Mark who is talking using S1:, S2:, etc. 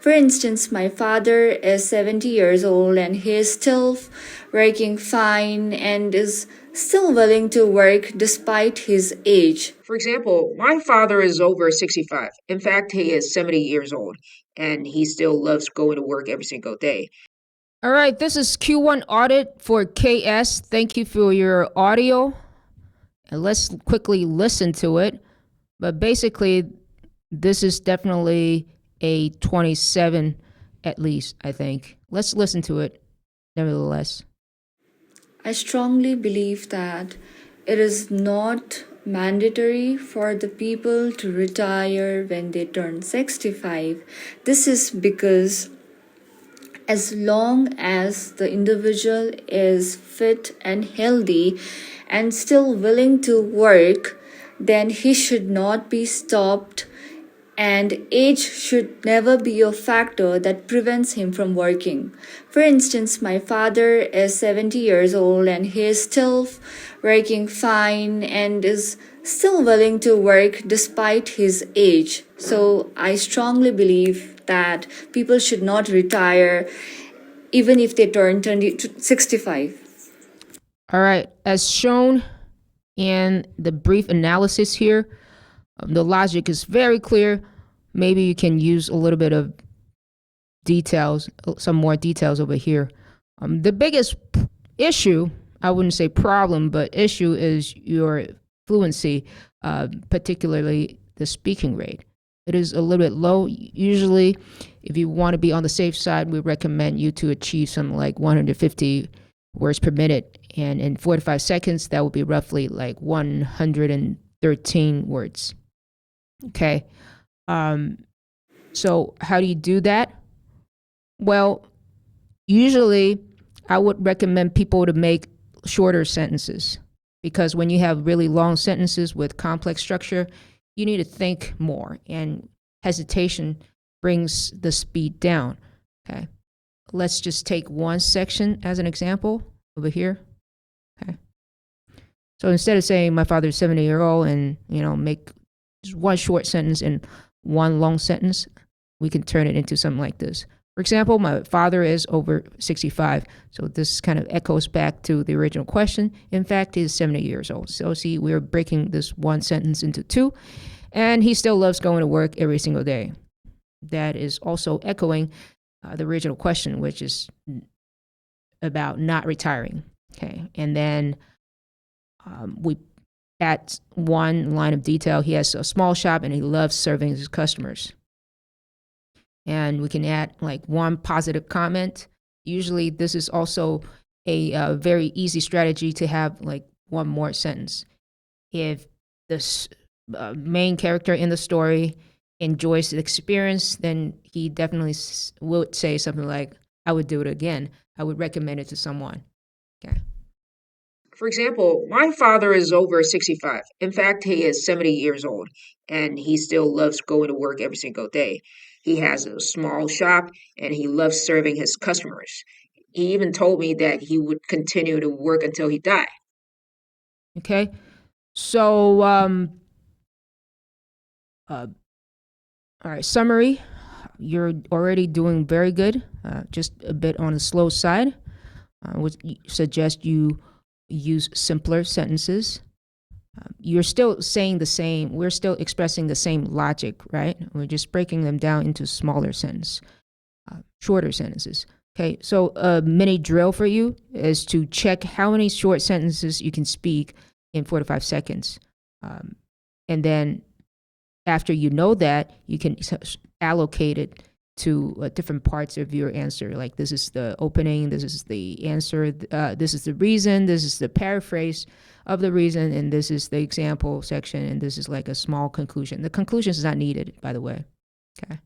S1: For instance, my father is 70 years old and he is still working fine and is still willing to work despite his age.
S2: For example, my father is over 65. In fact, he is 70 years old, and he still loves going to work every single day.
S3: All right, this is Q1 Audit for KS. Thank you for your audio. And let's quickly listen to it. But basically, this is definitely a 27 at least, I think. Let's listen to it nevertheless.
S1: I strongly believe that it is not mandatory for the people to retire when they turn 65. This is because as long as the individual is fit and healthy and still willing to work, then he should not be stopped, and age should never be a factor that prevents him from working. For instance, my father is 70 years old and he is still working fine and is still willing to work despite his age. So I strongly believe that people should not retire even if they turn 65.
S3: All right, as shown in the brief analysis here, the logic is very clear. Maybe you can use a little bit of details, some more details over here. The biggest issue, I wouldn't say problem, but issue is your fluency, particularly the speaking rate. It is a little bit low. Usually, if you want to be on the safe side, we recommend you to achieve something like 150 words per minute. And in 45 seconds, that would be roughly like 113 words. Okay. So how do you do that? Well, usually I would recommend people to make shorter sentences, because when you have really long sentences with complex structure, you need to think more, and hesitation brings the speed down. Okay. Let's just take one section as an example over here. Okay. So instead of saying my father's 70-year-old and, make just one short sentence and one long sentence, we can turn it into something like this. For example, my father is over 65. So this kind of echoes back to the original question. In fact, he's 70 years old. So see, we're breaking this one sentence into two, and he still loves going to work every single day. That is also echoing the original question, which is about not retiring. Okay, and then we add one line of detail. He has a small shop and he loves serving his customers. And we can add like one positive comment. Usually this is also a very easy strategy to have like one more sentence. If the main character in the story enjoys the experience, then he definitely would say something like, I would do it again. I would recommend it to someone. Okay.
S2: For example, my father is over 65. In fact, he is 70 years old, and he still loves going to work every single day. He has a small shop, and he loves serving his customers. He even told me that he would continue to work until he died.
S3: Okay. So, all right, summary. You're already doing very good, just a bit on the slow side. I would suggest you use simpler sentences. You're still saying the same, we're still expressing the same logic, right? We're just breaking them down into smaller sentences, shorter sentences. Okay, so a mini drill for you is to check how many short sentences you can speak in 45 seconds. And then after you know that, you can allocate it to different parts of your answer. Like this is the opening, this is the answer, this is the reason, this is the paraphrase of the reason, and this is the example section, and this is like a small conclusion. The conclusion is not needed, by the way. Okay.